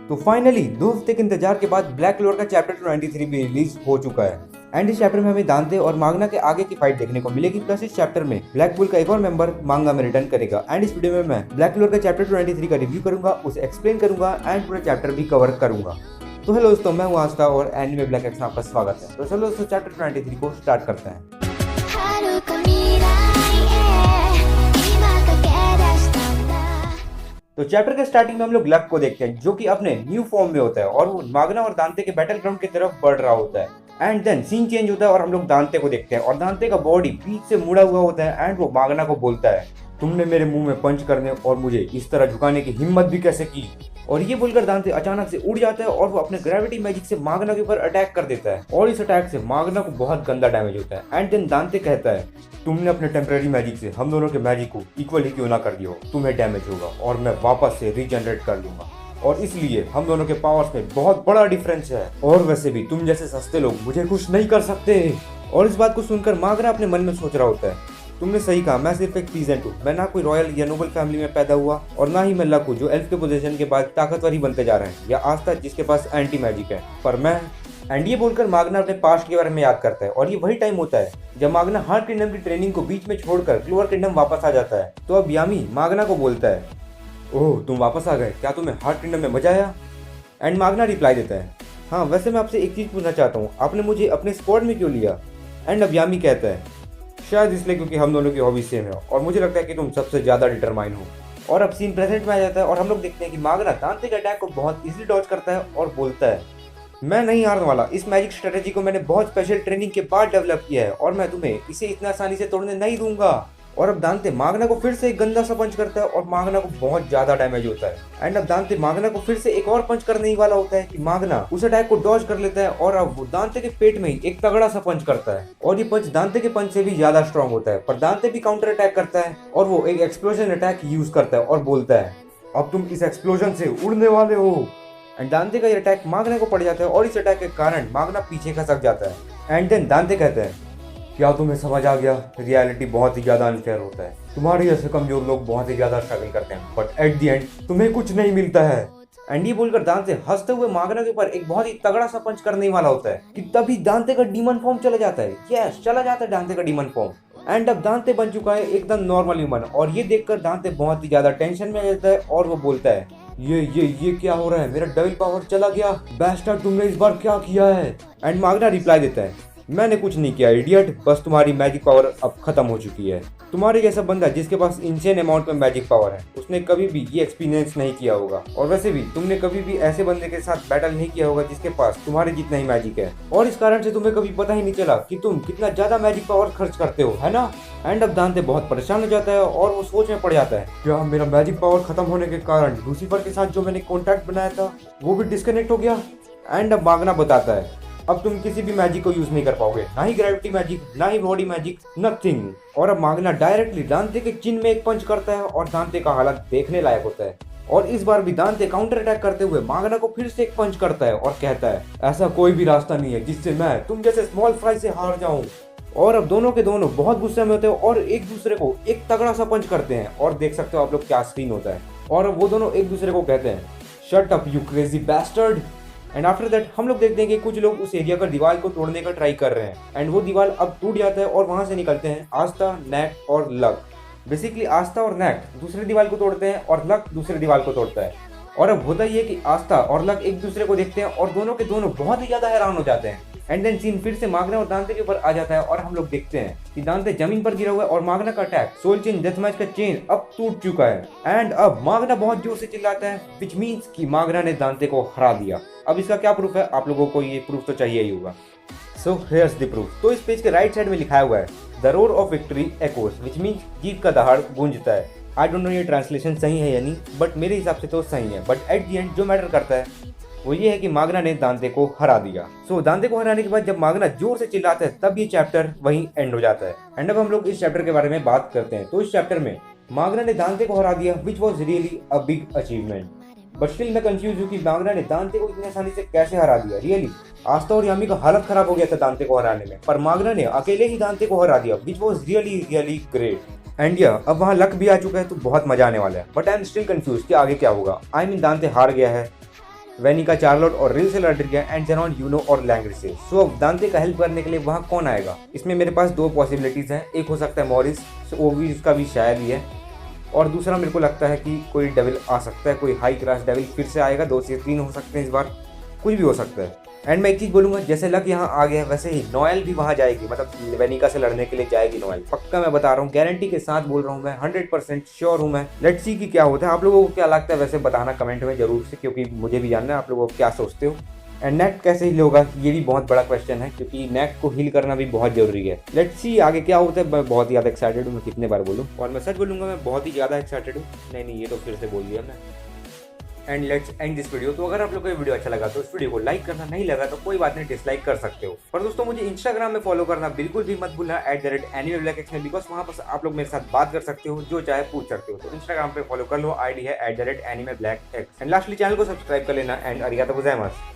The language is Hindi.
तो फाइनली 2 हफ्ते के इंतजार के बाद ब्लैक क्लोवर का चैप्टर 23 भी रिलीज हो चुका है। एंड इस चैप्टर में हमें दांते और मांगना के आगे की फाइट देखने को मिलेगी। प्लस इस चैप्टर में ब्लैक बुल का एक और मेंबर मांगा में रिटर्न करेगा। एंड इस वीडियो में मैं ब्लैक क्लोवर का चैप्टर 23 का रिव्यू करूंगा, उसे एक्सप्लेन करूंगा एंड पूरा चैप्टर भी कवर करूंगा। तो हेलो दोस्तों, मैं हूं आस्था और एनिमे ब्लैक एक्स में आपका स्वागत है। तो चलो दोस्तों चैप्टर 23 को स्टार्ट करते हैं। तो चैप्टर के स्टार्टिंग में हम लोग लक को देखते हैं, जो कि अपने न्यू फॉर्म में होता है और वो मागना और दांते के बैटल ग्राउंड की तरफ बढ़ रहा होता है। एंड देन सीन चेंज होता है और हम लोग दांते को देखते हैं और दांते का बॉडी पीठ से मुड़ा हुआ होता है। एंड वो मागना को बोलता है, तुमने मेरे मुंह में पंच करने और मुझे इस तरह झुकाने की हिम्मत भी कैसे की। और ये बोलकर दांते अचानक से उड़ जाता है और वो अपने ग्रेविटी मैजिक से मागना के ऊपर अटैक कर देता है और इस अटैक से मागना को बहुत गंदा डैमेज होता है। एंड देन दांते कहता है, तुमने अपने टेम्पररी मैजिक से हम दोनों के मैजिक को इक्वल ही क्यों ना कर दिया, तुम्हें डैमेज होगा और मैं वापस से रीजनरेट कर लूंगा और इसलिए हम दोनों के पावर्स में बहुत बड़ा डिफरेंस है और वैसे भी तुम जैसे सस्ते लोग मुझे कुछ नहीं कर सकते। और इस बात को सुनकर मागना अपने मन में सोच रहा होता है, तुमने सही कहा, मैं सिर्फ एक पीजेंट हूँ। मैं ना कोई रॉयल या नोबल फैमिली में पैदा हुआ और ना ही मैं लक हूँ जो एल्फ के पोजीशन के बाद ताकतवर ही बनते जा रहे हैं, या आस्था जिसके पास एंटी मैजिक है। पर मैं एंड ये बोलकर मागना अपने पास्ट के बारे में याद करता है और ये वही टाइम होता है जब मागना हार्ट किंगडम की ट्रेनिंग को बीच में छोड़कर क्लोवर किंगडम वापस आ जाता है। तो अब यामी मागना को बोलता है, ओह तुम वापस आ गए, क्या तुम्हें हार्ट किंगडम में मजा आया? एंड मागना रिप्लाई देता है, हाँ वैसे मैं आपसे एक चीज पूछना चाहता हूँ, आपने मुझे अपने स्क्वाड में क्यों लिया? एंड अब यामी कहता है, शायद इसलिए क्योंकि हम दोनों की हॉबी सेम है और मुझे लगता है कि तुम सबसे ज्यादा डिटरमाइन हो। और अब सीन प्रेजेंट में आ जाता है और हम लोग देखते हैं कि मागना दांते के अटैक को बहुत इजीली डॉज करता है और बोलता है, मैं नहीं हारने वाला। इस मैजिक स्ट्रेटेजी को मैंने बहुत स्पेशल ट्रेनिंग के बाद डेवलप किया है और मैं तुम्हें इसे इतना आसानी से तोड़ने नहीं दूंगा। और अब दांते मागना को फिर से एक गंदा सा पंच करता है और मागना को बहुत ज्यादा डैमेज होता है। एंड अब दांते मागना को फिर से एक और पंच करने ही वाला होता है कि मागना उस अटैक को डॉज कर लेता है और अब वो दांते के पेट में ही एक तगड़ा सा पंच करता है और ये पंच दांते के पंच से भी ज्यादा स्ट्रॉन्ग होता है। पर दांते भी काउंटर अटैक करता है और वो एक एक्सप्लोजन अटैक यूज करता है और बोलता है, अब तुम इस एक्सप्लोजन से उड़ने वाले हो। एंड दांते का ये अटैक मागना को पड़ जाता है और इस अटैक के कारण मागना पीछे खसक जाता है। एंड देन दांते कहते हैं, क्या तुम्हें समझ आ गया, रियलिटी बहुत ही ज्यादा अनफेयर होता है, तुम्हारे जैसे कमजोर लोग बहुत ही ज्यादा स्ट्रगल करते हैं बट एट द एंड तुम्हें कुछ नहीं मिलता है। एंड ये बोलकर दांते हंसते हुए मागना के ऊपर एक बहुत ही तगड़ा सा पंच करने वाला होता है कि तभी दांते का डीमन फॉर्म चला जाता है। यस, चला जाता है दांते का डीमन फॉर्म। एंड अब दांते बन चुका है एकदम नॉर्मल ह्यूमन और ये देखकर दांते बहुत ही ज्यादा टेंशन में आ जाता है और वो बोलता है, ये क्या हो रहा है, मेरा डेविल पावर चला गया, बैस्टर्ड तुमने इस बार क्या किया है? एंड मागना रिप्लाई देता है, मैंने कुछ नहीं किया इडियट, बस तुम्हारी मैजिक पावर अब खत्म हो चुकी है। तुम्हारे जैसा बंदा जिसके पास इंसेन अमाउंट में मैजिक पावर है, उसने कभी भी ये एक्सपीरियंस नहीं किया होगा और वैसे भी तुमने कभी भी ऐसे बंदे के साथ बैटल नहीं किया होगा जिसके पास तुम्हारे जितना ही मैजिक है और इस कारण से तुम्हें कभी पता ही नहीं चला कि तुम कितना ज्यादा मैजिक पावर खर्च करते हो, है ना? एंड अब दांते बहुत परेशान हो जाता है और वो सोच में पड़ जाता है, क्या मेरा मैजिक पावर खत्म होने के कारण लूसीफर के साथ जो मैंने कॉन्टैक्ट बनाया था वो भी डिस्कनेक्ट हो गया? एंड अब मागना बताता है, अब तुम किसी भी मैजिक को यूज नहीं कर पाओगे, ना ही ग्रेविटी मैजिक, ना ही बॉडी मैजिक, नथिंग। और अब मागना डायरेक्टली दांते के चिन में एक पंच करता है और दांते का हालत देखने लायक होता है। और इस बार भी दांते काउंटर अटैक करते हुए मागना को फिर से एक पंच करता है और कहता है, ऐसा कोई भी रास्ता नहीं है जिससे मैं तुम जैसे स्मॉल फ्राई से हार जाऊं। और अब दोनों के दोनों बहुत गुस्से में होते हैं और एक दूसरे को एक तगड़ा सा पंच करते हैं और देख सकते हो आप लोग क्या सीन होता है। और अब वो दोनों एक दूसरे को कहते हैं, shut up you crazy bastard. And after that हम लोग देखते हैं कि कुछ लोग उस एरिया का दीवार को तोड़ने का ट्राई कर रहे हैं एंड वो दीवार अब टूट जाता है और वहां से निकलते हैं आस्था, नैक और लक। बेसिकली आस्था और नैक दूसरे दीवार को तोड़ते हैं और लक दूसरे दीवार को तोड़ता है। और अब होता ही है कि आस्था और लक एक दूसरे को देखते हैं और दोनों के दोनों बहुत ही ज्यादा हैरान हो जाते हैं। एंड देन सीन फिर से मागना और दांते के ऊपर आ जाता है और हम लोग देखते हैं कि दांते जमीन पर गिरा हुआ है और मागना का attack soul chain death match का चेन अब टूट चुका है। एंड अब मागना बहुत जोर से चिल्लाता है विच मीन्स कि मागना ने दांते को हरा दिया। अब इसका क्या प्रूफ है? आप लोगों को ये प्रूफ तो चाहिए ही होगा। So here's the proof. तो इस पेज के राइट साइड में लिखा हुआ है, the roar of victory echoes, which means जीत का दहाड़ गूंजता है। आई डोंट नो ये ट्रांसलेशन सही है या नहीं, बट मेरे हिसाब से तो सही है। बट एट द एंड जो मैटर करता है वो ये है कि मागना ने दांते को हरा दिया। सो दांते को हराने के बाद जब मागना जोर से चिल्लाता है तब ये चैप्टर वहीं एंड हो जाता है। एंड अब हम लोग इस चैप्टर के बारे में बात करते हैं। तो इस चैप्टर में मागना ने दांते को हरा दिया, which was really a big achievement. But still मैं कंफ्यूज हूँ कि मागना ने दांते को इतनी आसानी से कैसे हरा दिया। रियली आस्था और यामी का हालत खराब हो गया था दांते को हराने में, पर मागना ने अकेले ही दांते को हरा दिया, which was really really great. And या अब वहाँ लक भी आ चुका है तो बहुत मजा आने वाला है। But I am still confuse कि आगे क्या होगा। आई मीन दांते हार गया है वेनिका, चार्लोट और रिल से लड़ रही है एंड जेनॉन, यूनो और लैंग्री से। सो अब दांते का हेल्प करने के लिए वहाँ कौन आएगा? इसमें मेरे पास दो पॉसिबिलिटीज हैं। एक हो सकता है मॉरिस, वो भी उसका भी शायद ही है, और दूसरा मेरे को लगता है कि कोई डेविल आ सकता है, कोई हाई क्लास डेविल फिर से आएगा। 2 से 3 हो सकते हैं इस बार, कुछ भी हो सकता है। एंड मैं एक चीज़ बोलूँगा, जैसे लक यहाँ आ गया है वैसे ही नोएल भी वहाँ जाएगी, मतलब वेनिका से लड़ने के लिए जाएगी नोएल, पक्का मैं बता रहा हूँ, गारंटी के साथ बोल रहा हूँ मैं, 100% श्योर हूँ मैं। लेट्स सी कि क्या होता है। आप लोगों को क्या लगता है वैसे बताना कमेंट में जरूर से, क्योंकि मुझे भी जानना है आप लोगों को क्या सोचते हो। एंड नेक कैसे हील होगा, ये भी बहुत बड़ा क्वेश्चन है, क्योंकि नेक को हील करना भी बहुत जरूरी है। लेट्स सी आगे क्या होता है। मैं बहुत ही ज़्यादा एक्साइटेड हूँ, मैं कितने बार बोलूँ, और मैं सच बोलूँगा मैं बहुत ही ज़्यादा एक्साइटेड हूँ। नहीं ये तो फिर से बोल दिया मैं। And let's end this video. तो अगर आप लोग को ये वीडियो अच्छा लगा तो इस वीडियो को लाइक करना, नहीं लगा तो कोई बात नहीं, डिसलाइक कर सकते हो। पर दोस्तों मुझे इंस्टाग्राम में फॉलो करना बिल्कुल भी मत भूलना, @animeblackx में, बिकॉज वहाँ पर आप लोग मेरे साथ बात कर सकते हो, जो चाहे पूछ सकते हो। तो इंस्टाग्राम पे फॉलो कर लो, ID है @animeblackx। एंड लास्टली चैनल को सब्सक्राइब कर लेना। एंड अरिगातो गोजाइमासु।